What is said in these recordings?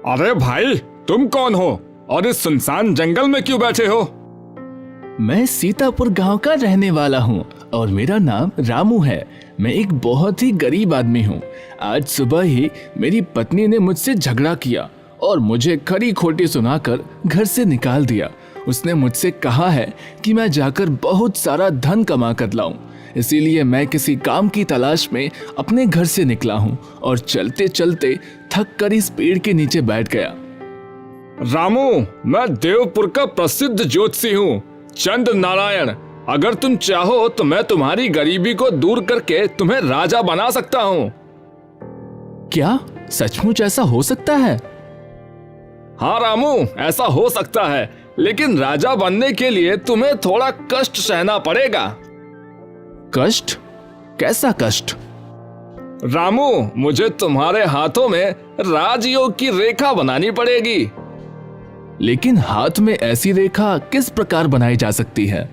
अरे भाई, तुम कौन हो और इस सुनसान जंगल में क्यों बैठे हो? मैं सीतापुर गांव का रहने वाला हूँ और मेरा नाम रामू है। मैं एक बहुत ही गरीब आदमी हूँ। आज सुबह ही मेरी पत्नी ने मुझसे झगड़ा किया और मुझे खरी खोटी सुनाकर घर से निकाल दिया। उसने मुझसे कहा है कि मैं जाकर बहुत सारा धन कमा कर लाऊं। इसीलिए मैं किसी काम की तलाश में अपने घर से निकला हूँ और चलते चलते थक कर इस पेड़ के नीचे बैठ गया। रामू, मैं देवपुर का प्रसिद्ध ज्योतिषी हूँ, चंद्र नारायण। अगर तुम चाहो तो मैं तुम्हारी गरीबी को दूर करके तुम्हें राजा बना सकता हूँ। क्या सचमुच ऐसा हो सकता है? हाँ रामू, ऐसा हो सकता है, लेकिन राजा बनने के लिए तुम्हें थोड़ा कष्ट सहना पड़ेगा। कष्ट? कैसा कष्ट? रामू, मुझे तुम्हारे हाथों में राजयोग की रेखा बनानी पड़ेगी। लेकिन हाथ में ऐसी रेखा किस प्रकार बनाई जा सकती है?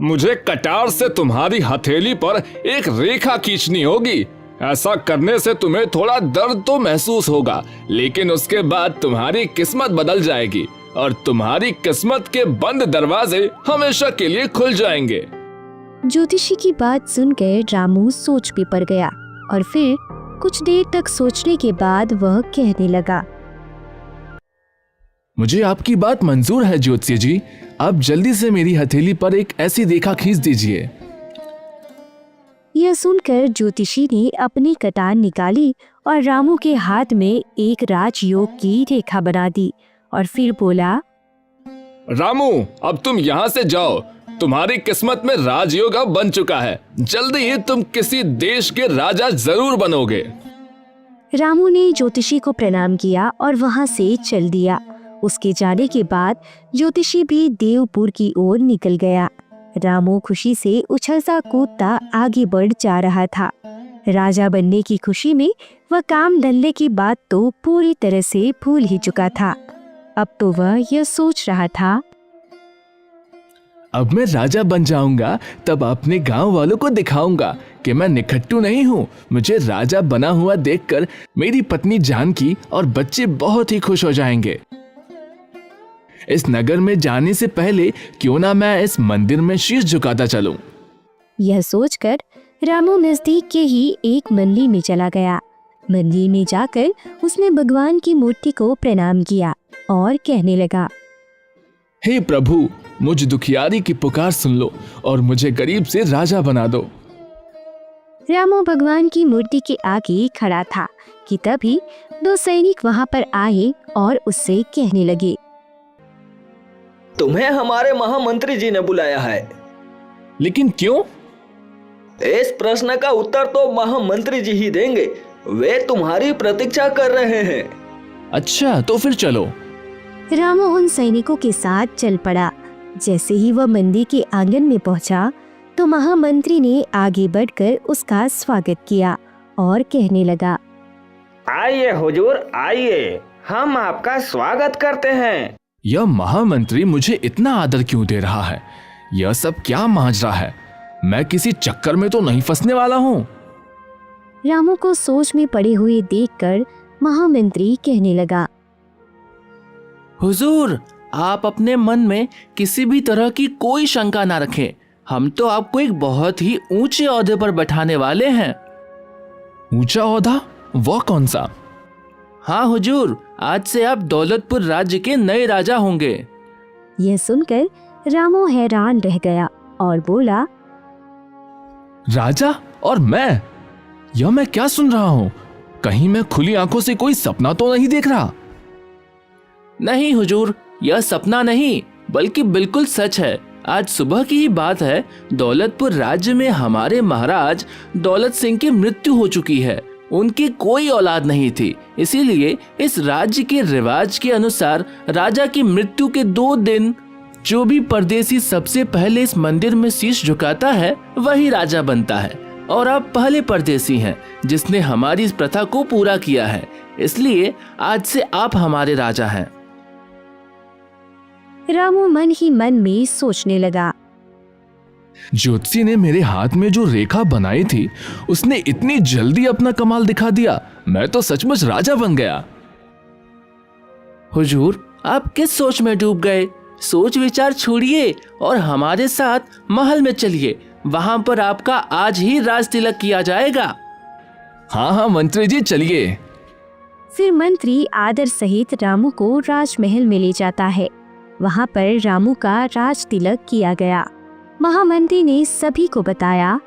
मुझे कटार से तुम्हारी हथेली पर एक रेखा खींचनी होगी। ऐसा करने से तुम्हें थोड़ा दर्द तो महसूस होगा, लेकिन उसके बाद तुम्हारी किस्मत बदल जाएगी और तुम्हारी किस्मत के बंद दरवाजे हमेशा के लिए खुल जाएंगे। ज्योतिषी की बात सुनकर रामू सोच में पड़ गया और फिर कुछ देर तक सोचने के बाद वह कहने लगा, मुझे आपकी बात मंजूर है ज्योतिषी जी। आप जल्दी से मेरी हथेली पर एक ऐसी रेखा खींच दीजिए। यह सुनकर ज्योतिषी ने अपनी कटार निकाली और रामू के हाथ में एक राजयोग की रेखा बना दी और फिर बोला, रामू, अब तुम यहाँ से जाओ। तुम्हारी किस्मत में राजयोग अब बन चुका है। जल्दी ही तुम किसी देश के राजा जरूर बनोगे। रामू ने ज्योतिषी को प्रणाम किया और वहां से चल दिया। उसके जाने के बाद ज्योतिषी भी देवपुर की ओर निकल गया। रामू खुशी से उछलता कूदता आगे बढ़ जा रहा था। राजा बनने की खुशी में वह काम धंधे की बात तो पूरी तरह से भूल ही चुका था। अब तो वह यह सोच रहा था, अब मैं राजा बन जाऊंगा तब अपने गांव वालों को दिखाऊंगा कि मैं निखट्टू नहीं हूँ। मुझे राजा बना हुआ देखकर मेरी पत्नी जानकी और बच्चे बहुत ही खुश हो जाएंगे। इस नगर में जाने से पहले क्यों ना मैं इस मंदिर में शीश झुकाता चलूं। यह सोचकर रामू नजदीक के ही एक मंदिर में चला गया। मंदिर में जाकर उसने भगवान की मूर्ति को प्रणाम किया और कहने लगा, हे प्रभु, मुझ दुखियारी की पुकार सुन लो और मुझे गरीब से राजा बना दो। रामू भगवान की मूर्ति के आगे खड़ा था कि तभी दो सैनिक वहां पर आए और उससे कहने लगे, तुम्हें हमारे महामंत्री जी ने बुलाया है। लेकिन क्यों? इस प्रश्न का उत्तर तो महामंत्री जी ही देंगे। वे तुम्हारी प्रतीक्षा कर रहे हैं। अच्छा, तो फिर चलो। रामू उन सैनिकों के साथ चल पड़ा। जैसे ही वह मंदिर के आंगन में पहुंचा तो महामंत्री ने आगे बढ़कर उसका स्वागत किया और कहने लगा, आइए हुजूर, आइए, हम आपका स्वागत करते हैं। यह महामंत्री मुझे इतना आदर क्यों दे रहा है? यह सब क्या माजरा है? मैं किसी चक्कर में तो नहीं फंसने वाला हूँ। रामू को सोच में पड़े हुए देखकर महामंत्री कहने लगा, हुजूर, आप अपने मन में किसी भी तरह की कोई शंका ना रखें। हम तो आपको एक बहुत ही ऊंचे ओहदे पर बैठाने वाले हैं। ऊंचा ओहदा? वह कौन सा? हाँ हुजूर, आज से आप दौलतपुर राज्य के नए राजा होंगे। यह सुनकर रामू हैरान रह गया और बोला, राजा और मैं? यह मैं क्या सुन रहा हूँ? कहीं मैं खुली आंखों से कोई सपना तो नहीं देख रहा? नहीं हुजूर, यह सपना नहीं बल्कि बिल्कुल सच है। आज सुबह की ही बात है। दौलतपुर राज्य में हमारे महाराज दौलत सिंह की मृत्यु हो चुकी है। उनकी कोई औलाद नहीं थी, इसीलिए इस राज्य के रिवाज के अनुसार राजा की मृत्यु के 2 दिन जो भी परदेसी सबसे पहले इस मंदिर में शीश झुकाता है वही राजा बनता है। और आप पहले परदेसी हैं जिसने हमारी इस प्रथा को पूरा किया है, इसलिए आज से आप हमारे राजा हैं। रामू मन ही मन में सोचने लगा, ज्योतिषी ने मेरे हाथ में जो रेखा बनाई थी उसने इतनी जल्दी अपना कमाल दिखा दिया। मैं तो सचमुच राजा बन गया। हुजूर, आप किस सोच में डूब गए? सोच विचार छोड़िए और हमारे साथ महल में चलिए। वहां पर आपका आज ही राज तिलक किया जाएगा। हाँ हाँ मंत्री जी, चलिए। फिर मंत्री आदर सहित रामू को राजमहल में ले जाता है। वहां पर रामू का राज तिलक किया गया। महामंत्री ने सभी को बताया,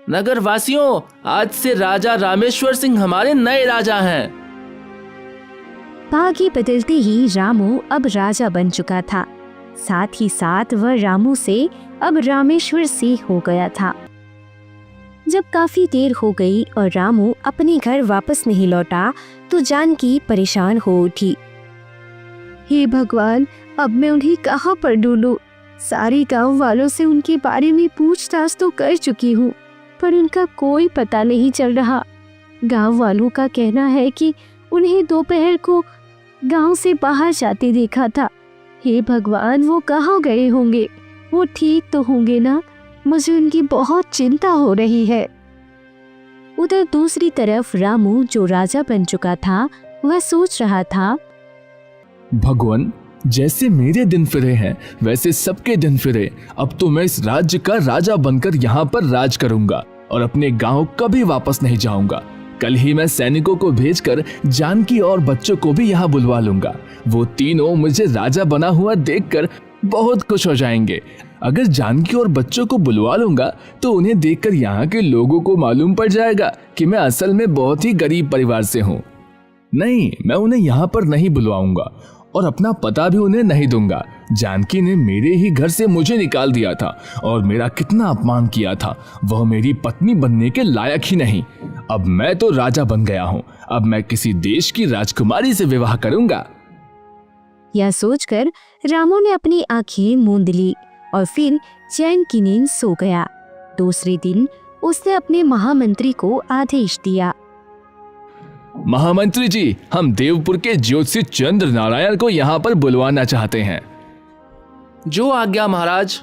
नगर वासियों, आज से राजा रामेश्वर सिंह हमारे नए राजा हैं। भाग्य बदलते ही रामू अब राजा बन चुका था। साथ ही साथ वह रामू से अब रामेश्वर से हो गया था। जब काफी देर हो गई और रामू अपने घर वापस नहीं लौटा तो जानकी परेशान हो उठी। हे भगवान, अब मैं उन्हें कहाँ पर ढूंढूं? सारे गांव वालों से उनके बारे में पूछताछ तो कर चुकी हूँ, पर उनका कोई पता नहीं चल रहा। गांव वालों का कहना है कि उन्हें दोपहर को गांव से बाहर जाते देखा था। हे भगवान, वो कहाँ गए होंगे? वो ठीक तो होंगे ना? मुझे उनकी बहुत चिंता हो रही है। उधर दूसरी तरफ रामू, जो राजा बन चुका था, वह सोच रहा था, भगवान, जैसे मेरे दिन फिरे हैं वैसे सबके दिन फिरे। अब तो मैं इस राज्य का राजा बनकर यहाँ पर राज करूंगा और अपने गांव कभी वापस नहीं जाऊंगा। कल ही मैं सैनिकों को भेजकर जानकी और बच्चों को भी यहाँ बुलवा लूंगा। वो तीनों मुझे राजा बना हुआ देखकर बहुत खुश हो जाएंगे। अगर जानकी और बच्चों को बुलवा लूंगा तो उन्हें देखकर यहाँ के लोगों को मालूम पड़ जाएगा कि मैं असल में बहुत ही गरीब परिवार से हूँ। नहीं, मैं उन्हें यहाँ पर नहीं बुलवाऊंगा और अपना पता भी उन्हें नहीं दूंगा। जानकी ने मेरे ही घर से मुझे निकाल दिया था और मेरा कितना अपमान किया था। वह मेरी पत्नी बनने के लायक ही नहीं। अब मैं तो राजा बन गया हूँ। अब मैं किसी देश की राजकुमारी से विवाह करूंगा। यह सोचकर रामू ने अपनी आंखें मूंद ली और फिर चैन की नींद सो गया। दूसरे दिन उसने अपने महामंत्री को आदेश दिया, महामंत्री जी, हम देवपुर के ज्योतिषी चंद्र नारायण को यहाँ पर बुलवाना चाहते हैं। जो आज्ञा महाराज।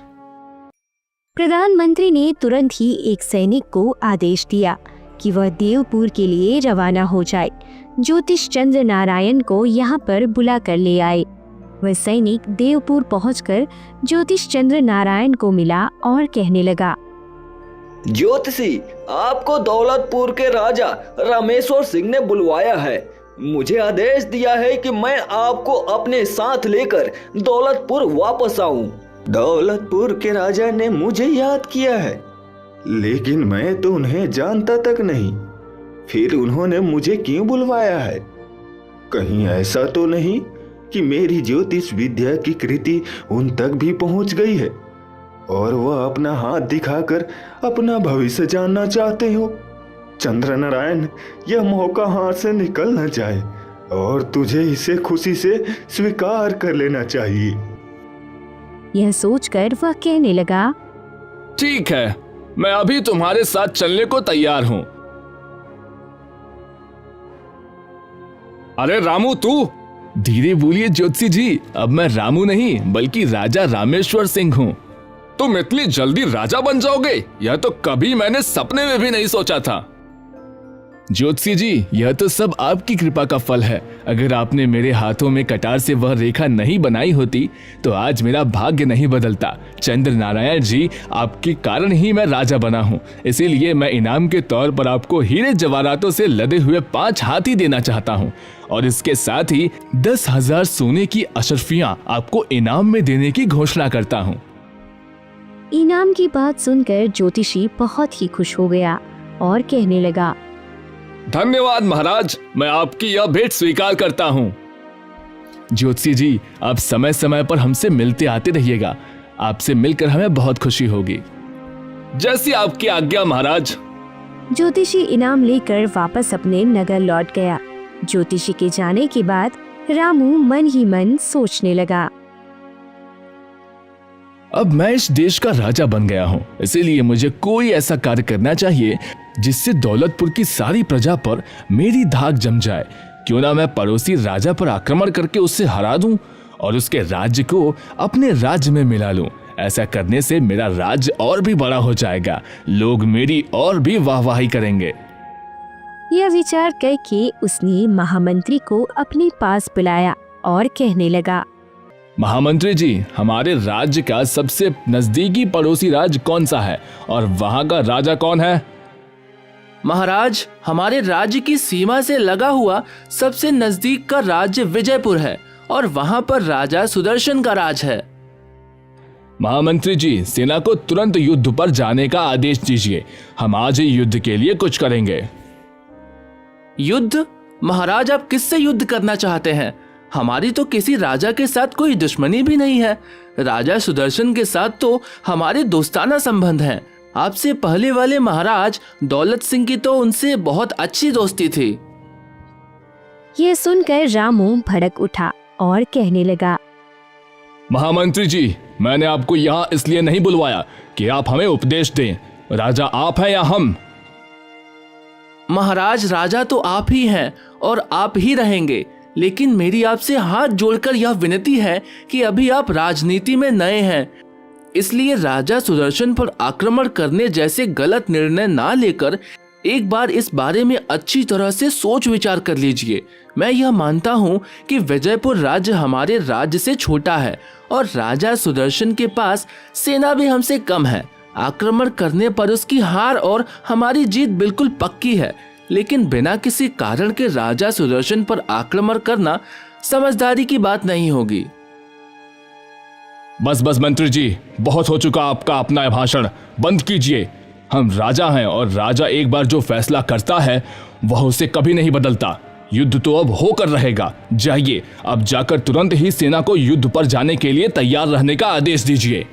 प्रधानमंत्री ने तुरंत ही एक सैनिक को आदेश दिया कि वह देवपुर के लिए रवाना हो जाए। ज्योतिष चंद्र नारायण को यहाँ पर बुला कर ले आए। वह सैनिक देवपुर पहुंचकर ज्योतिष चंद्र नारायण को मिला और कहने लगा, ज्योतिषी, आपको दौलतपुर के राजा रामेश्वर सिंह ने बुलवाया है। मुझे आदेश दिया है कि मैं आपको अपने साथ लेकर दौलतपुर वापस आऊं। दौलतपुर के राजा ने मुझे याद किया है, लेकिन मैं तो उन्हें जानता तक नहीं। फिर उन्होंने मुझे क्यों बुलवाया है? कहीं ऐसा तो नहीं कि मेरी ज्योतिष विद्या की कृति उन तक भी पहुंच गई है और वह अपना हाथ दिखाकर अपना भविष्य जानना चाहते हो? चंद्र नारायण, यह मौका हाथ से निकल न जाए और तुझे इसे खुशी से स्वीकार कर लेना चाहिए। यह सोचकर वह कहने लगा, ठीक है, मैं अभी तुम्हारे साथ चलने को तैयार हूं। अरे रामू, तू? धीरे बोलिए ज्योतिषी जी, अब मैं रामू नहीं बल्कि राजा रामेश्वर सिंह हूँ। तुम इतनी जल्दी राजा बन जाओगे? यह तो कभी मैंने सपने में भी नहीं सोचा था। ज्योतिषी जी, यह तो सब आपकी कृपा का फल है। अगर आपने मेरे हाथों में कटार से वह रेखा नहीं बनाई होती तो आज मेरा भाग्य नहीं बदलता। चंद्र नारायण जी, आपके कारण ही मैं राजा बना हूँ। इसीलिए मैं इनाम के तौर पर आपको हीरे जवाहरातों से लदे हुए 5 हाथी देना चाहता हूँ और इसके साथ ही 10,000 सोने की अशर्फियाँ आपको इनाम में देने की घोषणा करता हूँ। इनाम की बात सुनकर ज्योतिषी बहुत ही खुश हो गया और कहने लगा, धन्यवाद महाराज, मैं आपकी यह भेंट स्वीकार करता हूँ। ज्योतिषी जी, आप समय समय पर हमसे मिलते आते रहिएगा। आपसे मिलकर हमें बहुत खुशी होगी। जैसी आपकी आज्ञा महाराज। ज्योतिषी इनाम लेकर वापस अपने नगर लौट गया। ज्योतिषी के जाने के बाद रामू मन ही मन सोचने लगा, अब मैं इस देश का राजा बन गया हूँ, इसीलिए मुझे कोई ऐसा कार्य करना चाहिए जिससे दौलतपुर की सारी प्रजा पर मेरी धाक जम जाए। क्यों ना मैं पड़ोसी राजा पर आक्रमण करके उससे हरा दूं और उसके राज्य को अपने राज्य में मिला लूं। ऐसा करने से मेरा राज्य और भी बड़ा हो जाएगा, लोग मेरी और भी वाहवाही करेंगे। यह विचार करके उसने महामंत्री को अपने पास बुलाया और कहने लगा, महामंत्री जी, हमारे राज्य का सबसे नजदीकी पड़ोसी राज्य कौन सा है और वहाँ का राजा कौन है? महाराज, हमारे राज्य की सीमा से लगा हुआ सबसे नजदीक का राज्य विजयपुर है और वहाँ पर राजा सुदर्शन का राज है। महामंत्री जी, सेना को तुरंत युद्ध पर जाने का आदेश दीजिए। हम आज ही युद्ध के लिए कुछ करेंगे। युद्ध? महाराज, आप किससे युद्ध करना चाहते हैं? हमारी तो किसी राजा के साथ कोई दुश्मनी भी नहीं है। राजा सुदर्शन के साथ तो हमारे दोस्ताना संबंध हैं। आपसे पहले वाले महाराज दौलत सिंह की तो उनसे बहुत अच्छी दोस्ती थी। यह सुनकर रामू भड़क उठा और कहने लगा, महामंत्री जी, मैंने आपको यहाँ इसलिए नहीं बुलवाया कि आप हमें उपदेश दें। राजा आप हैं या हम? महाराज, राजा तो आप ही हैं और आप ही रहेंगे, लेकिन मेरी आपसे हाथ जोड़कर यह विनती है कि अभी आप राजनीति में नए हैं, इसलिए राजा सुदर्शन पर आक्रमण करने जैसे गलत निर्णय ना लेकर एक बार इस बारे में अच्छी तरह से सोच विचार कर लीजिए। मैं यह मानता हूँ कि विजयपुर राज्य हमारे राज्य से छोटा है और राजा सुदर्शन के पास सेना भी हमसे कम है। आक्रमण करने पर उसकी हार और हमारी जीत बिल्कुल पक्की है, लेकिन बिना किसी कारण के राजा सुदर्शन पर आक्रमण करना समझदारी की बात नहीं होगी। बस बस मंत्री जी, बहुत हो चुका आपका अपना भाषण, बंद कीजिए। हम राजा हैं और राजा एक बार जो फैसला करता है वह उसे कभी नहीं बदलता। युद्ध तो अब होकर रहेगा। जाइए, अब जाकर तुरंत ही सेना को युद्ध पर जाने के लिए तैयार रहने का आदेश दीजिए।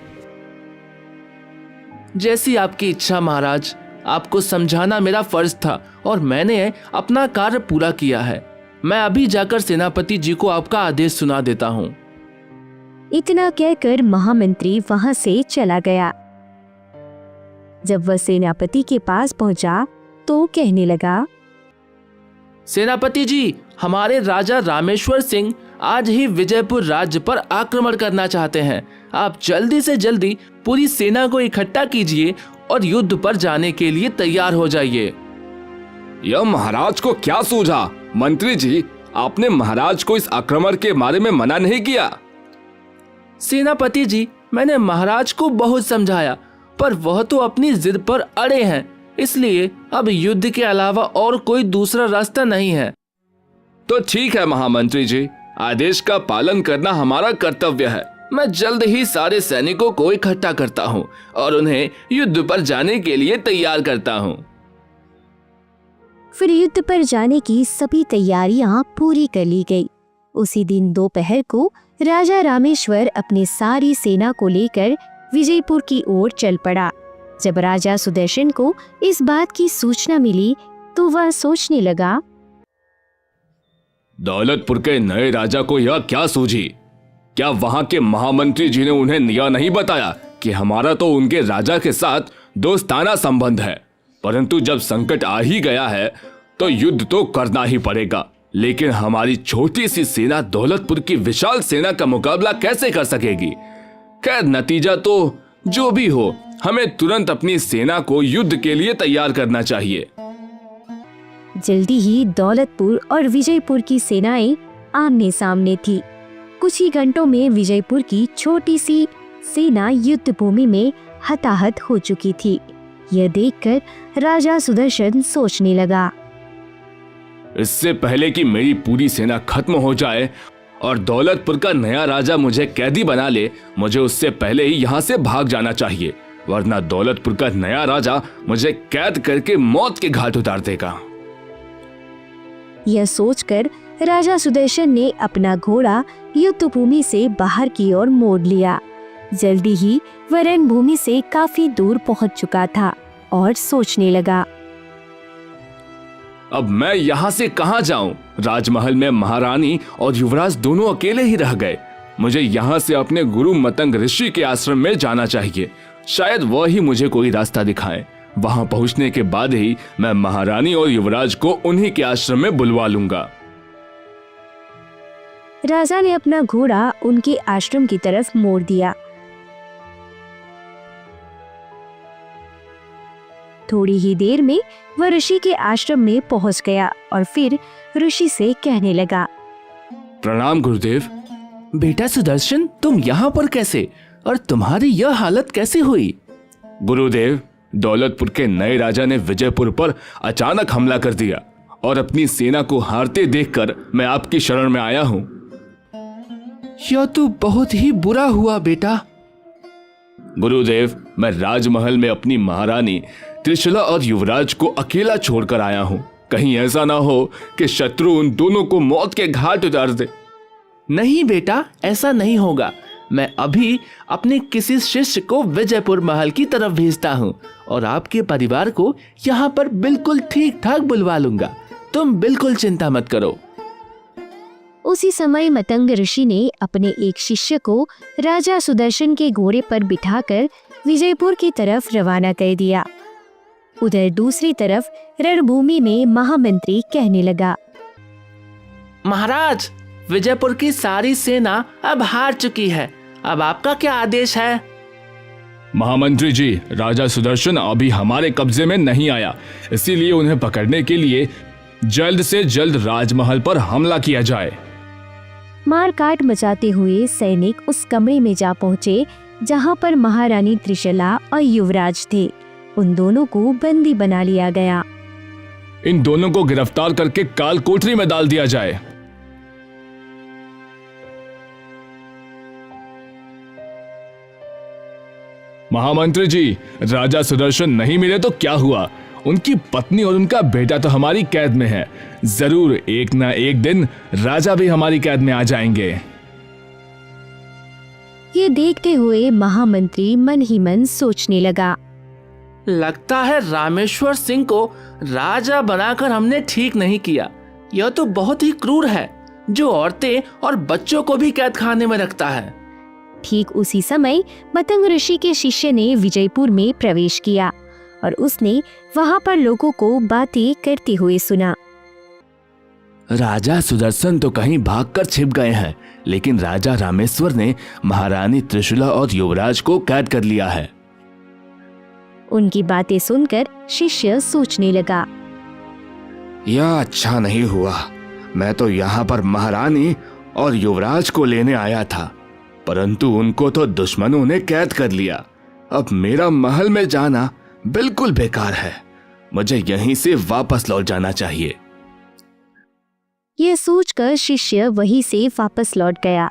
जैसी आपकी इच्छा महाराज। आपको समझाना मेरा फर्ज था और मैंने अपना कार्य पूरा किया है। मैं अभी जाकर सेनापति जी को आपका आदेश सुना देता हूँ। इतना कहकर महामंत्री वहां से चला गया। जब वह सेनापति के पास पहुंचा तो कहने लगा, सेनापति जी, हमारे राजा रामेश्वर सिंह आज ही विजयपुर राज्य पर आक्रमण करना चाहते हैं। आप जल्दी से जल्दी पूरी सेना को इकट्ठा कीजिए और युद्ध पर जाने के लिए तैयार हो जाइए। यह महाराज को क्या सूझा? मंत्री जी, आपने महाराज को इस आक्रमण के बारे में मना नहीं किया? सेनापति जी, मैंने महाराज को बहुत समझाया, पर वह तो अपनी जिद पर अड़े हैं, इसलिए अब युद्ध के अलावा और कोई दूसरा रास्ता नहीं है। तो ठीक है महामंत्री जी, आदेश का पालन करना हमारा कर्तव्य है। मैं जल्द ही सारे सैनिकों को इकट्ठा करता हूँ और उन्हें युद्ध पर जाने के लिए तैयार करता हूँ। फिर युद्ध पर जाने की सभी तैयारियां पूरी कर ली गई। उसी दिन दोपहर को राजा रामेश्वर अपनी सारी सेना को लेकर विजयपुर की ओर चल पड़ा। जब राजा सुदर्शन को इस बात की सूचना मिली तो वह सोचने लगा, दौलतपुर के नए राजा को यह क्या सूझी? क्या वहां के महामंत्री जी ने उन्हें यह नहीं बताया कि हमारा तो उनके राजा के साथ दोस्ताना संबंध है, परंतु जब संकट आ ही गया है तो युद्ध तो करना ही पड़ेगा। लेकिन हमारी छोटी सी सेना दौलतपुर की विशाल सेना का मुकाबला कैसे कर सकेगी? खैर, नतीजा तो जो भी हो, हमें तुरंत अपनी सेना को युद्ध के लिए तैयार करना चाहिए। जल्दी ही दौलतपुर और विजयपुर की सेनाएं आमने सामने थी। कुछ ही घंटों में विजयपुर की छोटी सी सेना युद्ध भूमि में हताहत हो चुकी थी। यह देखकर राजा सुदर्शन सोचने लगा, इससे पहले कि मेरी पूरी सेना खत्म हो जाए और दौलतपुर का नया राजा मुझे कैदी बना ले, मुझे उससे पहले ही यहाँ से भाग जाना चाहिए, वरना दौलतपुर का नया राजा मुझे कैद करके मौत के घाट उतार देगा। यह सोचकर राजा सुदर्शन ने अपना घोड़ा युद्ध भूमि से बाहर की ओर मोड़ लिया। जल्दी ही वह रणभूमि से काफी दूर पहुंच चुका था और सोचने लगा, अब मैं यहाँ से कहाँ जाऊं? राजमहल में महारानी और युवराज दोनों अकेले ही रह गए। मुझे यहाँ से अपने गुरु मतंग ऋषि के आश्रम में जाना चाहिए। शायद वह ही मुझे कोई रास्ता दिखाएं। वहां पहुंचने के बाद ही मैं महारानी और युवराज को उन्हीं के आश्रम में बुलवा लूंगा। राजा ने अपना घोड़ा उनके आश्रम की तरफ मोड़ दिया। थोड़ी ही देर में वह ऋषि के आश्रम में पहुंच गया और फिर ऋषि से कहने लगा, प्रणाम गुरुदेव। बेटा सुदर्शन, तुम यहाँ पर कैसे और तुम्हारी यह हालत कैसे हुई? गुरुदेव, दौलतपुर के नए राजा ने विजयपुर पर अचानक हमला कर दिया और अपनी सेना को हारते देखकर मैं आपकी शरण में आया हूँ। यह तो बहुत ही बुरा हुआ बेटा। गुरुदेव, मैं राजमहल में अपनी महारानी त्रिशला और युवराज को अकेला छोड़कर आया हूँ। कहीं ऐसा ना हो कि शत्रु उन दोनों को मौत के घाट उतार दे। नहीं बेटा, ऐसा नहीं होगा। मैं अभी अपने किसी शिष्य को विजयपुर महल की तरफ भेजता हूँ और आपके परिवार को यहाँ पर बिल्कुल ठीक ठाक बुलवा लूंगा। तुम बिल्कुल चिंता मत करो। उसी समय मतंग ऋषि ने अपने एक शिष्य को राजा सुदर्शन के घोड़े पर बिठाकर विजयपुर की तरफ रवाना कर दिया। उधर दूसरी तरफ रणभूमि में महामंत्री कहने लगा, महाराज, विजयपुर की सारी सेना अब हार चुकी है। अब आपका क्या आदेश है? महामंत्री जी, राजा सुदर्शन अभी हमारे कब्जे में नहीं आया, इसीलिए उन्हें पकड़ने के लिए जल्द से जल्द राजमहल पर हमला किया जाए। मारकाट मचाते हुए सैनिक उस कमरे में जा पहुंचे जहां पर महारानी त्रिशला और युवराज थे। उन दोनों को बंदी बना लिया गया। इन दोनों को गिरफ्तार करके काल कोठरी में डाल दिया जाए। महामंत्री जी, राजा सुदर्शन नहीं मिले तो क्या हुआ? उनकी पत्नी और उनका बेटा तो हमारी कैद में है। जरूर एक ना एक दिन राजा भी हमारी कैद में आ जाएंगे। ये देखते हुए महामंत्री मन ही मन सोचने लगा, लगता है रामेश्वर सिंह को राजा बनाकर हमने ठीक नहीं किया। यह तो बहुत ही क्रूर है, जो औरतें और बच्चों को भी कैद खाने में रखता है। ठीक उसी समय मतंग ऋषि के शिष्य ने विजयपुर में प्रवेश किया और उसने वहां पर लोगों को बातें करते हुए सुना। राजा सुदर्शन तो कहीं भागकर छिप गए हैं, लेकिन राजा रामेश्वर ने महारानी त्रिशला और युवराज को कैद कर लिया है। उनकी बातें सुनकर शिष्य सोचने लगा, यह अच्छा नहीं हुआ। मैं तो यहाँ पर महारानी और युवराज को लेने आया था, परंतु उनको तो दुश्मनों ने कैद कर लिया। अब मेरा महल में जाना बिल्कुल बेकार है। मुझे यहीं से वापस लौट जाना चाहिए। यह सोचकर शिष्य वहीं से वापस लौट गया।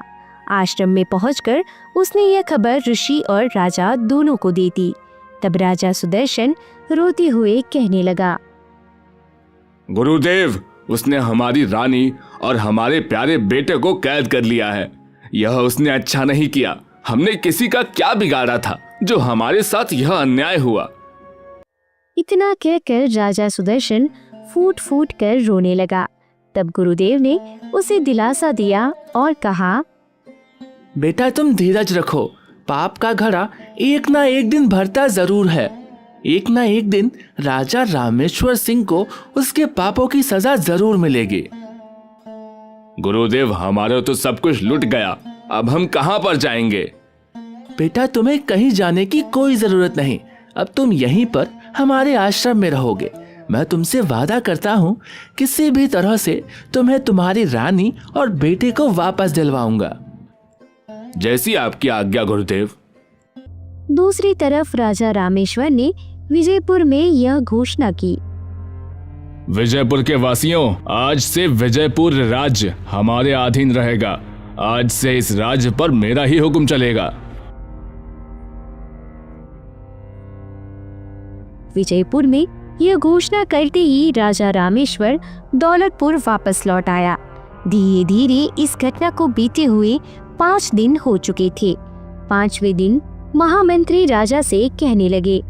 आश्रम में पहुंचकर उसने यह खबर ऋषि और राजा दोनों को दे दी। तब राजा सुदर्शन रोते हुए कहने लगा, गुरुदेव, उसने हमारी रानी और हमारे प्यारे बेटे को कैद कर लिया है। यह उसने अच्छा नहीं किया। हमने किसी का क्या बिगाड़ा था जो हमारे साथ यह अन्याय हुआ। इतना कहकर राजा सुदर्शन फूट फूट कर रोने लगा। तब गुरुदेव ने उसे दिलासा दिया और कहा, बेटा, तुम धीरज रखो। पाप का घड़ा एक ना एक दिन भरता जरूर है। एक ना एक दिन राजा रामेश्वर सिंह को उसके पापों की सजा जरूर मिलेगी। गुरुदेव, हमारा तो सब कुछ लुट गया। अब हम कहां पर जाएंगे? बेटा, तुम्हें कहीं जाने की कोई जरूरत नहीं। अब तुम यहीं पर हमारे आश्रम में रहोगे। मैं तुमसे वादा करता हूँ, किसी भी तरह से तुम्हें तुम्हारी रानी और बेटे को वापस दिलवाऊंगा। जैसी आपकी आज्ञा गुरुदेव। दूसरी तरफ राजा रामेश्वर ने विजयपुर में यह घोषणा की, विजयपुर के वासियों, आज से विजयपुर राज्य हमारे अधीन रहेगा। आज से इस राज्य पर मेरा ही हुक्म चलेगा। विजयपुर में यह घोषणा करते ही राजा रामेश्वर दौलतपुर वापस लौट आया। धीरे धीरे इस घटना को बीते हुए 5 दिन हो चुके थे। 5वें दिन महामंत्री राजा से कहने लगे,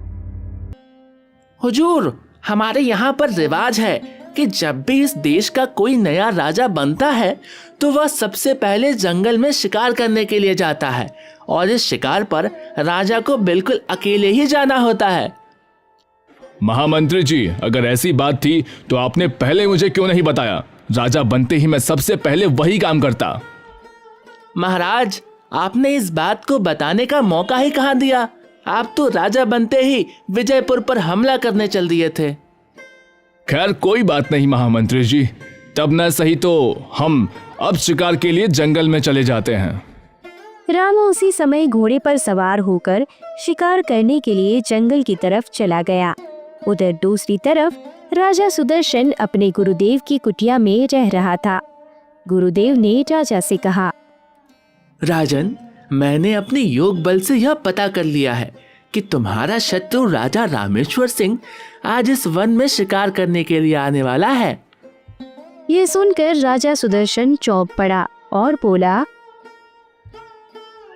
हुजूर, हमारे यहाँ पर रिवाज है कि जब भी इस देश का कोई नया राजा बनता है तो वह सबसे पहले जंगल में शिकार करने के लिए जाता है और इस शिकार पर राजा को बिल्कुल अकेले ही जाना होता है। महामंत्री जी, अगर ऐसी बात थी तो आपने पहले मुझे क्यों नहीं बताया? राजा बनते ही मैं सबसे पहले वही काम करता। महाराज, आपने इस बात को बताने का मौका ही कहाँ दिया। आप तो राजा बनते ही विजयपुर पर हमला करने चल दिए थे। खैर कोई बात नहीं महामंत्री जी, तब न सही तो हम अब शिकार के लिए जंगल में चले जाते हैं। रामू उसी समय घोड़े पर सवार होकर शिकार करने के लिए जंगल की तरफ चला गया। उधर दूसरी तरफ राजा सुदर्शन अपने गुरुदेव की कुटिया में रह रहा था। गुरुदेव ने राजा से कहा, राजन, मैंने अपने योग बल से यह पता कर लिया है कि तुम्हारा शत्रु राजा रामेश्वर सिंह आज इस वन में शिकार करने के लिए आने वाला है। ये सुनकर राजा सुदर्शन चौंक पड़ा और बोला,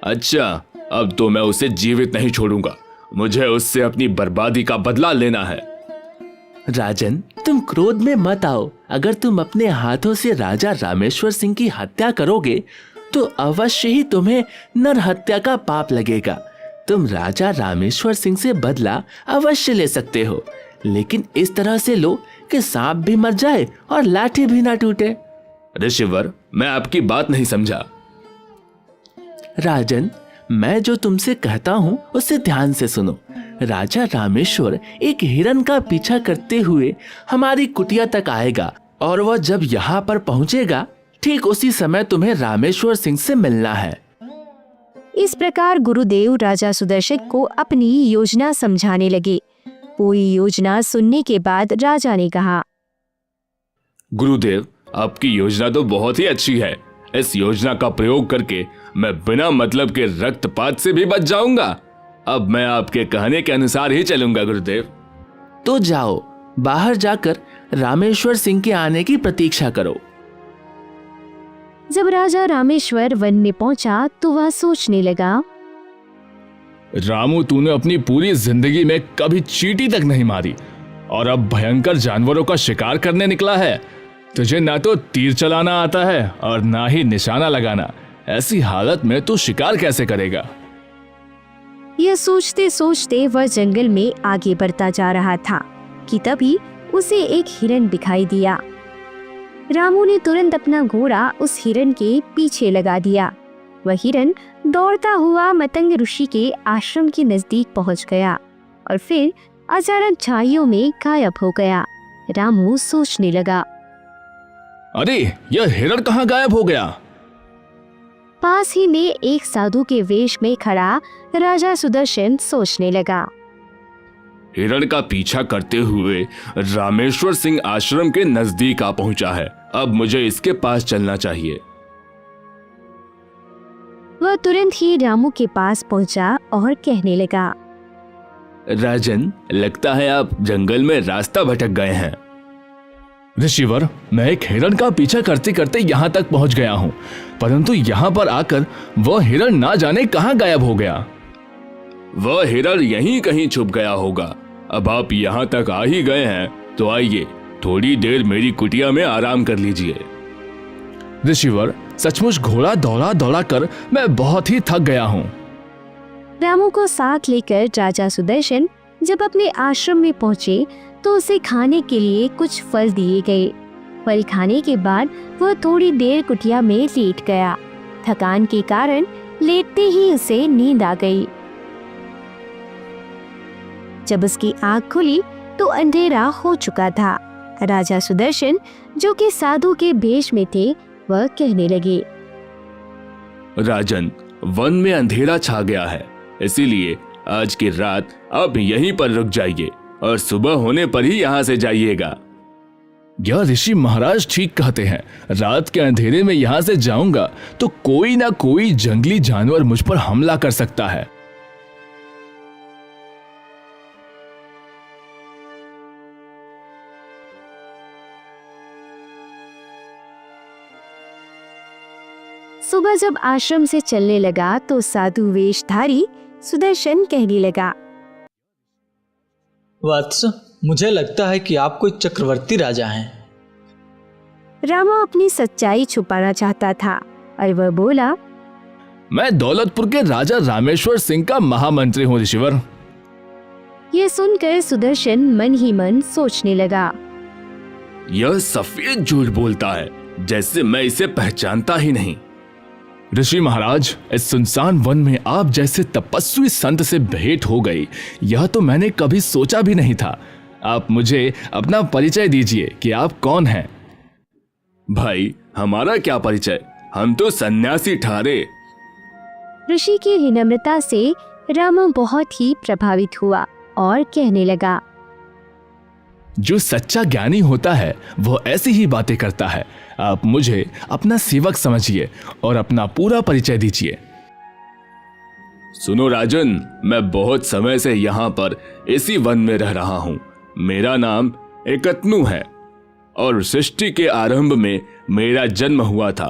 अच्छा, अब तो मैं उसे जीवित नहीं छोड़ूंगा, मुझे उससे अपनी बर्बादी का बदला लेना है। राजन, तुम क्रोध में मत आओ। अगर तुम अपने हाथों से राजा रामेश्वर सिंह की हत्या करोगे तो अवश्य ही तुम्हें नर हत्या का पाप लगेगा। तुम राजा रामेश्वर सिंह से बदला अवश्य ले सकते हो, लेकिन इस तरह से लो कि सांप भी मर जाए और लाठी भी ना टूटे। ऋषिवर, मैं आपकी बात नहीं समझा। राजन, मैं जो तुमसे कहता हूँ उसे ध्यान से सुनो। राजा रामेश्वर एक हिरन का पीछा करते हुए हमारी कुटिया तक आएगा और वह जब यहाँ पर पहुँचेगा ठीक उसी समय तुम्हें रामेश्वर सिंह से मिलना है। इस प्रकार गुरुदेव राजा सुदर्शन को अपनी योजना समझाने लगे। पूरी योजना सुनने के बाद राजा ने कहा, गुरुदेव, आपकी योजना तो बहुत ही अच्छी है। इस योजना का प्रयोग करके मैं बिना मतलब के रक्तपात से भी बच जाऊंगा। अब मैं आपके कहने के अनुसार ही चलूंगा गुरुदेव। तो जाओ, बाहर जाकर रामेश्वर सिंह के आने की प्रतीक्षा करो। जब राजा रामेश्वर वन में पहुंचा तो वह सोचने लगा, रामू, तूने अपनी पूरी जिंदगी में कभी चींटी तक नहीं मारी और अब भयंकर जानवरों का शिकार करने निकला है। तुझे ना तो तीर चलाना आता है और ना ही निशाना लगाना। ऐसी हालत में तू शिकार कैसे करेगा? यह सोचते सोचते वह जंगल में आगे बढ़ता जा रहा था कि तभी उसे एक हिरन दिखाई दिया। रामू ने तुरंत अपना घोड़ा उस हिरन के पीछे लगा दिया। वह हिरन दौड़ता हुआ मतंग ऋषि के आश्रम के नजदीक पहुंच गया और फिर अचानक छाइयों में गायब हो गया। रामू सोचने लगा, अरे, यह हिरन कहाँ गायब हो गया? पास ही में एक साधु के वेश में खड़ा राजा सुदर्शन सोचने लगा, हिरण का पीछा करते हुए रामेश्वर सिंह आश्रम के नजदीक आ पहुंचा है। अब मुझे इसके पास चलना चाहिए। वह तुरंत ही रामू के पास पहुंचा और कहने लगा, राजन, लगता है आप जंगल में रास्ता भटक गए हैं। ऋषिवर, मैं एक हिरण का पीछा करते करते यहाँ तक पहुँच गया हूँ, परंतु यहाँ पर आकर वह हिरण ना जाने कहाँ गायब हो गया। वह हिरण यहीं कहीं छुप गया होगा। अब आप यहाँ तक आ ही गए हैं तो आइए, थोड़ी देर मेरी कुटिया में आराम कर लीजिए। ऋषिवर, सचमुच घोड़ा दौड़ा दौड़ा कर मैं बहुत ही थक गया हूँ। रामू को साथ लेकर राजा सुदर्शन जब अपने आश्रम में पहुंचे तो उसे खाने के लिए कुछ फल दिए गए। फल खाने के बाद वह थोड़ी देर कुटिया में लेट गया। थकान के कारण लेटते ही उसे नींद आ गई। जब उसकी आँख खुली तो अंधेरा हो चुका था। राजा सुदर्शन, जो कि साधु के भेष में थे, वह कहने लगे, राजन, वन में अंधेरा छा गया है, इसीलिए आज की रात आप यहीं पर रुक जाइए और सुबह होने पर ही यहाँ से जाइएगा। यह ऋषि महाराज ठीक कहते हैं। रात के अंधेरे में यहाँ से जाऊंगा तो कोई ना कोई जंगली जानवर मुझ पर हमला कर सकता है। सुबह जब आश्रम से चलने लगा तो साधु वेशधारी सुदर्शन कहने लगा, वत्स, मुझे लगता है कि आप कोई चक्रवर्ती राजा हैं। रामू अपनी सच्चाई छुपाना चाहता था और वह बोला, मैं दौलतपुर के राजा रामेश्वर सिंह का महामंत्री हूँ ऋषिवर। ये सुनकर सुदर्शन मन ही मन सोचने लगा, यह सफेद झूठ बोलता है, जैसे मैं इसे पहचानता ही नहीं। ऋषि महाराज, इस सुनसान वन में आप जैसे तपस्वी संत से भेंट हो गई, यह तो मैंने कभी सोचा भी नहीं था। आप मुझे अपना परिचय दीजिए कि आप कौन हैं। भाई, हमारा क्या परिचय, हम तो सन्यासी ठहरे। ऋषि की विनम्रता से रामू बहुत ही प्रभावित हुआ और कहने लगा, जो सच्चा ज्ञानी होता है वो ऐसी ही बातें करता है। आप मुझे अपना सेवक समझिए और अपना पूरा परिचय दीजिए। सुनो राजन, मैं बहुत समय से यहाँ पर इसी वन में रह रहा हूँ। मेरा नाम एकत्नु है और सृष्टि के आरंभ में मेरा जन्म हुआ था।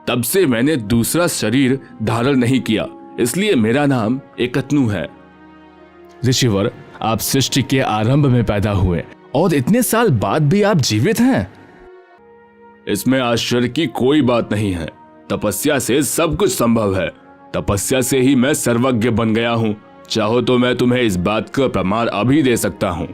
तब से मैंने दूसरा शरीर धारण नहीं किया, इसलिए मेरा नाम एकत्नु है। ऋषिवर, आप सृष्टि के आरंभ में पैदा हुए और इतने साल बाद भी आप जीवित हैं। इसमें आश्चर्य की कोई बात नहीं है। तपस्या से सब कुछ संभव है। तपस्या से ही मैं सर्वज्ञ बन गया हूँ। चाहो तो मैं तुम्हें इस बात का प्रमाण अभी दे सकता हूँ।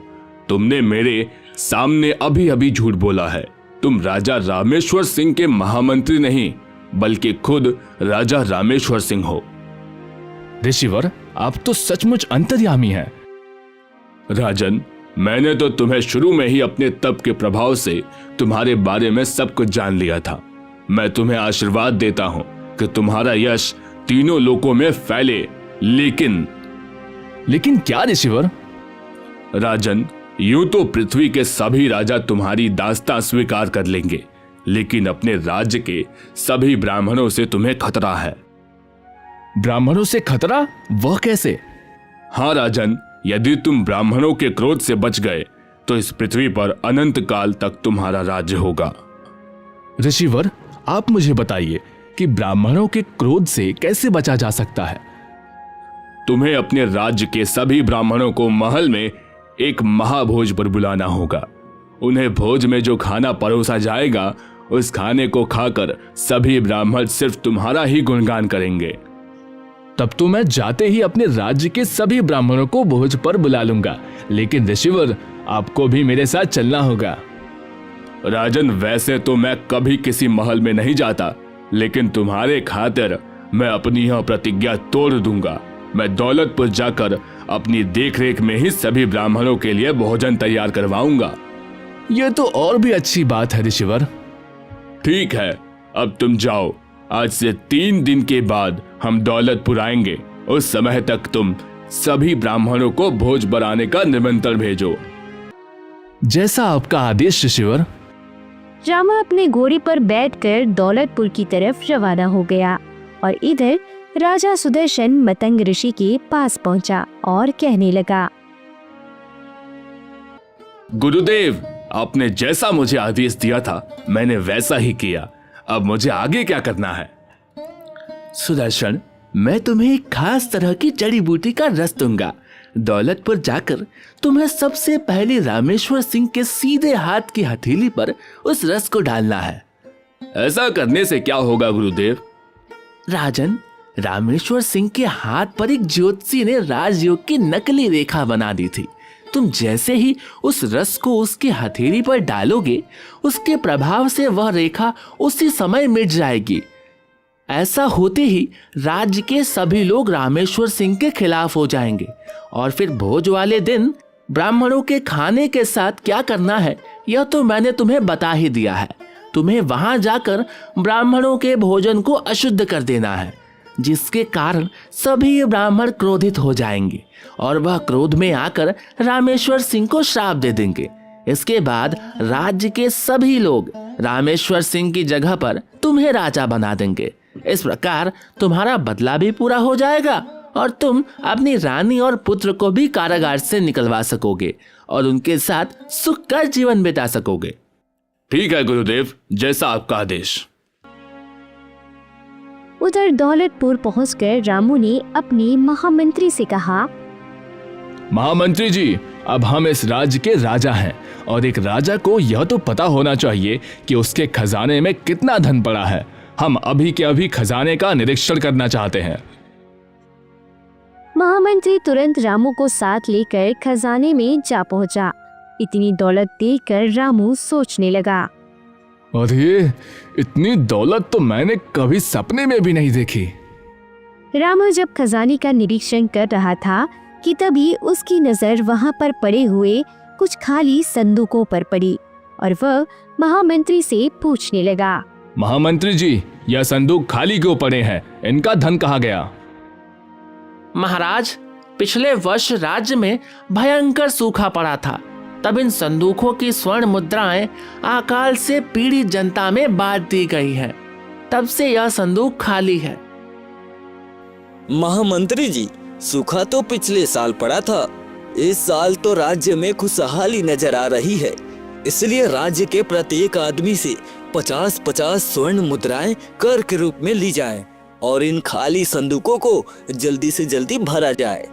तुमने मेरे सामने अभी अभी झूठ बोला है। तुम राजा रामेश्वर सिंह के महामंत्री नहीं, बल्कि खुद राजा रामेश्वर सिंह हो। ऋषिवर, आप तो सचमुच अंतर्यामी हैं। राजन, मैंने तो तुम्हें शुरू में ही अपने तप के प्रभाव से तुम्हारे बारे में सब कुछ जान लिया था। मैं तुम्हें आशीर्वाद देता हूं कि तुम्हारा यश तीनों लोकों में फैले। लेकिन क्या ऋषिवर? राजन, यूं तो पृथ्वी के सभी राजा तुम्हारी दास्तां स्वीकार कर लेंगे, लेकिन अपने राज्य के सभी ब्राह्मणों से तुम्हें खतरा है। ब्राह्मणों से खतरा? वह कैसे? हाँ राजन, यदि तुम ब्राह्मणों के क्रोध से बच गए तो इस पृथ्वी पर अनंत काल तक तुम्हारा राज्य होगा। ऋषिवर, आप मुझे बताइए कि ब्राह्मणों के क्रोध से कैसे बचा जा सकता है? तुम्हें अपने राज्य के सभी ब्राह्मणों को महल में एक महाभोज पर बुलाना होगा। उन्हें भोज में जो खाना परोसा जाएगा, उस खाने को खाकर सभी ब्राह्मण सिर्फ तुम्हारा ही गुणगान करेंगे। तब तो मैं जाते ही अपने राज्य के सभी ब्राह्मणों को भोज पर बुला लूंगा। लेकिन ऋषिवर, आपको भी मेरे साथ चलना होगा। राजन, वैसे तो मैं कभी किसी महल में नहीं जाता, लेकिन तुम्हारे खातिर मैं अपनी यह प्रतिज्ञा तोड़ दूंगा। मैं दौलतपुर जाकर अपनी देखरेख में ही सभी ब्राह्मणों के लिए भोजन तैयार करवाऊंगा। यह तो और भी अच्छी बात है ऋषिवर। ठीक है, अब तुम जाओ। आज से 3 दिन के बाद हम दौलतपुर आएंगे। उस समय तक तुम सभी ब्राह्मणों को भोज बनाने का निमंत्रण भेजो। जैसा आपका आदेश ऋषिवर। रामा अपने घोड़े पर बैठकर दौलतपुर की तरफ रवाना हो गया और इधर राजा सुदर्शन मतंग ऋषि के पास पहुंचा और कहने लगा, गुरुदेव, आपने जैसा मुझे आदेश दिया था मैंने वैसा ही किया। अब मुझे आगे क्या करना है? सुदर्शन, मैं तुम्हें एक खास तरह की जड़ी बूटी का रस दूंगा। दौलतपुर जाकर तुम्हें सबसे पहले रामेश्वर सिंह के सीधे हाथ की हथेली पर उस रस को डालना है। ऐसा करने से क्या होगा गुरुदेव? राजन, रामेश्वर सिंह के हाथ पर एक ज्योतिषी ने राजयोग की नकली रेखा बना दी थी। तुम जैसे ही उस रस को उसकी हथेली पर डालोगे, उसके प्रभाव से वह रेखा उसी समय मिट जाएगी। ऐसा होते ही राज्य के सभी लोग रामेश्वर सिंह के खिलाफ हो जाएंगे और फिर भोज वाले दिन ब्राह्मणों के खाने के साथ क्या करना है यह तो मैंने तुम्हें बता ही दिया है। तुम्हें वहां जाकर ब्राह्मणों के भोजन को अशुद्ध कर देना है, जिसके कारण सभी ब्राह्मण क्रोधित हो जाएंगे और वह क्रोध में आकर रामेश्वर सिंह को श्राप दे देंगे। इसके बाद राज्य के सभी लोग रामेश्वर सिंह की जगह पर तुम्हें राजा बना देंगे। इस प्रकार तुम्हारा बदला भी पूरा हो जाएगा और तुम अपनी रानी और पुत्र को भी कारागार से निकलवा सकोगे और उनके साथ सुख का जीवन बिता सकोगे। ठीक है गुरुदेव, जैसा आपका आदेश। उधर दौलतपुर पहुंचकर रामू ने अपने महामंत्री से कहा, महामंत्री जी, अब हम इस राज्य के राजा हैं और एक राजा को यह तो पता होना चाहिए कि उसके खजाने में कितना धन पड़ा है। हम अभी के अभी खजाने का निरीक्षण करना चाहते हैं। महामंत्री तुरंत रामू को साथ लेकर खजाने में जा पहुंचा। इतनी दौलत देखकर रामू सोचने लगा, अरे इतनी दौलत तो मैंने कभी सपने में भी नहीं देखी। रामू जब खजाने का निरीक्षण कर रहा था कि तभी उसकी नजर वहां पर पड़े हुए कुछ खाली संदूकों पर पड़ी और वह महामंत्री से पूछने लगा। महामंत्री जी, यह संदूक खाली क्यों पड़े हैं? इनका धन कहाँ गया? महाराज, पिछले वर्ष राज्य में भयंकर सूखा पड़ा था। तब इन संदूकों की स्वर्ण मुद्राएं अकाल से पीड़ित जनता में बांट दी गई है। तब से यह संदूक खाली है। महामंत्री जी, सूखा तो पिछले साल पड़ा था। इस साल तो राज्य में खुशहाली नजर आ रही है, इसलिए राज्य के प्रत्येक आदमी से 50-50 स्वर्ण मुद्राएं कर के रूप में ली जाएं और इन खाली संदूकों को जल्दी से जल्दी भरा जाए।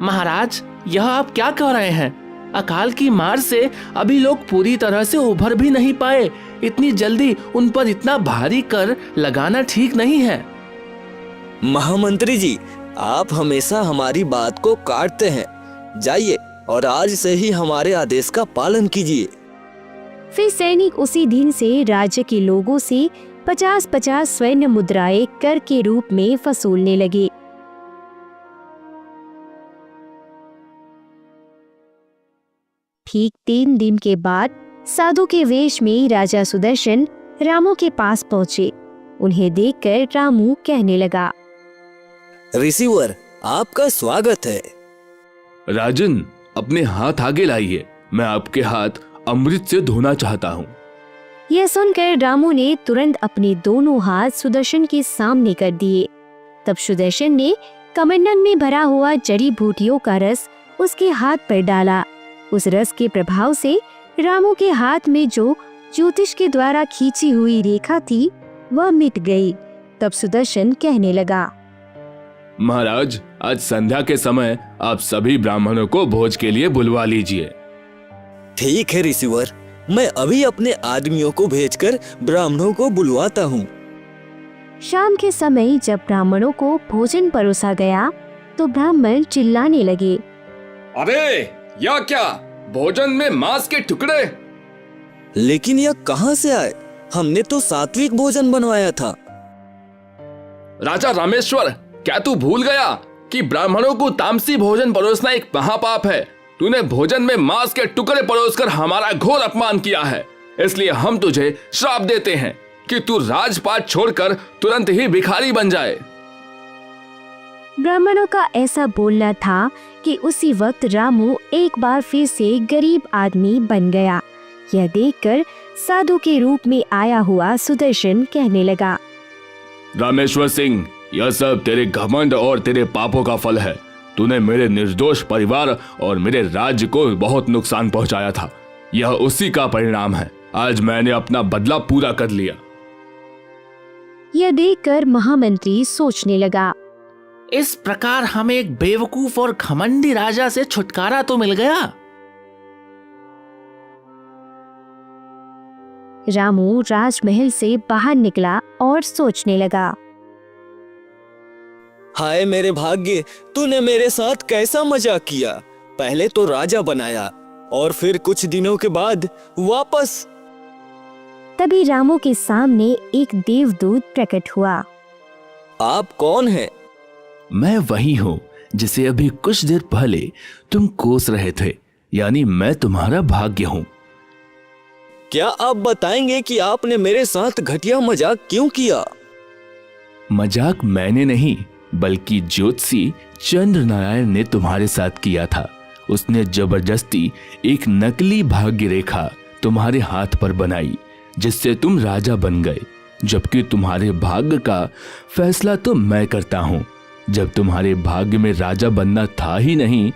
महाराज, यह आप क्या कह रहे हैं? अकाल की मार से अभी लोग पूरी तरह से उभर भी नहीं पाए। इतनी जल्दी उन पर इतना भारी कर लगाना ठीक नहीं है। महामंत्री जी, आप हमेशा हमारी बात को काटते हैं। जाइए और आज से ही हमारे आदेश का पालन कीजिए। फिर सैनिक उसी दिन से राज्य के लोगों से 50-50 स्वर्ण मुद्राएं कर के रूप में वसूलने लगे। ठीक 3 दिन के बाद साधु के वेश में राजा सुदर्शन रामू के पास पहुँचे। उन्हें देखकर रामू कहने लगा, ऋषिवर, आपका स्वागत है। राजन, अपने हाथ आगे लाइए, मैं आपके हाथ अमृत से धोना चाहता हूँ। यह सुनकर रामू ने तुरंत अपने दोनों हाथ सुदर्शन के सामने कर दिए। तब सुदर्शन ने कमंडल में भरा हुआ जड़ी बूटियों का रस उसके हाथ पर डाला। उस रस के प्रभाव से रामू के हाथ में जो ज्योतिष के द्वारा खींची हुई रेखा थी वह मिट गई। तब सुदर्शन कहने लगा, महाराज, आज संध्या के समय आप सभी ब्राह्मणों को भोज के लिए बुलवा लीजिए। ठीक है ऋषिवर, मैं अभी अपने आदमियों को भेजकर ब्राह्मणों को बुलवाता हूँ। शाम के समय जब ब्राह्मणों को भोजन परोसा गया तो ब्राह्मण चिल्लाने लगे, अरे यह क्या, भोजन में मांस के टुकड़े? लेकिन यह कहाँ से आए? हमने तो सात्विक भोजन बनवाया था। राजा रामेश्वर, क्या तू भूल गया कि ब्राह्मणों को तामसी भोजन परोसना एक महापाप है? तूने भोजन में मांस के टुकड़े परोसकर हमारा घोर अपमान किया है। इसलिए हम तुझे श्राप देते हैं कि तू राजपाट छोड़कर तुरंत ही भिखारी बन जाए। ब्राह्मणों का ऐसा बोलना था कि उसी वक्त रामू एक बार फिर से गरीब आदमी बन गया। यह देखकर साधु के रूप में आया हुआ सुदर्शन कहने लगा, रामेश्वर सिंह, यह सब तेरे घमंड और तेरे पापों का फल है। तूने मेरे निर्दोष परिवार और मेरे राज्य को बहुत नुकसान पहुंचाया था। यह उसी का परिणाम है। आज मैंने अपना बदला पूरा कर लिया। यह देखकर महामंत्री सोचने लगा, इस प्रकार हमें एक बेवकूफ और घमंडी राजा से छुटकारा तो मिल गया। रामू राजमहल से बाहर निकला और सोचने लगा, हाय मेरे भाग्य, तूने मेरे साथ कैसा मजाक किया। पहले तो राजा बनाया और फिर कुछ दिनों के बाद वापस। तभी रामू के सामने एक देवदूत प्रकट हुआ। आप कौन हैं? मैं वही हूँ जिसे अभी कुछ देर पहले तुम कोस रहे थे, यानी मैं तुम्हारा भाग्य हूँ। क्या आप बताएंगे कि आपने मेरे साथ घटिया मजाक क्यों किया? मजाक मैंने नहीं, बल्कि ज्योतिषी चंद्र नारायण ने तुम्हारे साथ किया था। उसने जबरदस्ती एक नकली भाग्य रेखा तुम्हारे हाथ पर बनाई, जिससे तुम राजा बन गए, जबकि तुम्हारे भाग्य का फैसला तो मैं करता हूँ। जब तुम्हारे भाग्य में राजा बनना था ही नहीं,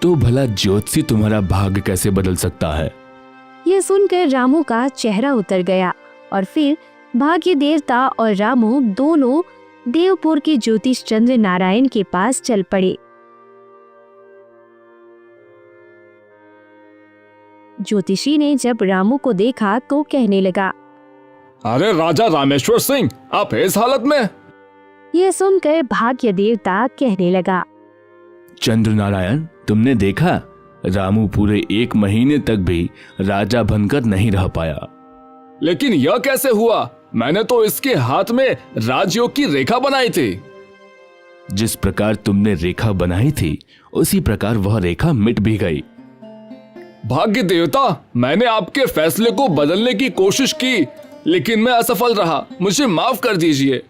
तो भला ज्योतिषी तुम्हारा भाग्य कैसे बदल सकता है? यह सुनकर रामू का चेहरा उतर गया और फिर भाग्य देवता और रामू दोनों देवपुर के ज्योतिष चंद्र नारायण के पास चल पड़े। ज्योतिषी ने जब रामू को देखा तो कहने लगा, अरे राजा रामेश्वर सिंह, आप इस हालत में? यह सुनकर भाग्य देवता कहने लगा, चंद्र नारायण, तुमने देखा, रामू पूरे 1 महीने तक भी राजा बनकर नहीं रह पाया। लेकिन यह कैसे हुआ? मैंने तो इसके हाथ में राजयोग की रेखा बनाई थी। जिस प्रकार तुमने रेखा बनाई थी उसी प्रकार वह रेखा मिट भी गई। भाग्य देवता, मैंने आपके फैसले को बदलने की कोशिश की, लेकिन मैं असफल रहा। मुझे माफ कर दीजिए।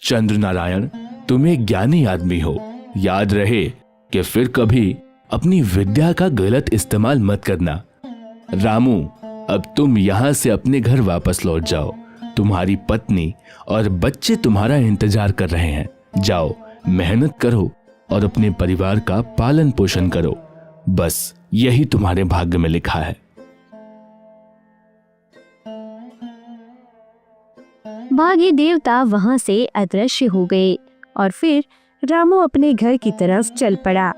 चंद्र नारायण, तुम एक ज्ञानी आदमी हो। याद रहे कि फिर कभी अपनी विद्या का गलत इस्तेमाल मत करना। रामू, अब तुम यहाँ से अपने घर वापस लौट जाओ। तुम्हारी पत्नी और बच्चे तुम्हारा इंतजार कर रहे हैं। जाओ, मेहनत करो और अपने परिवार का पालन पोषण करो। बस यही तुम्हारे भाग्य में लिखा है। भाग्य देवता वहां से अदृश्य हो गए और फिर रामू अपने घर की तरफ चल पड़ा।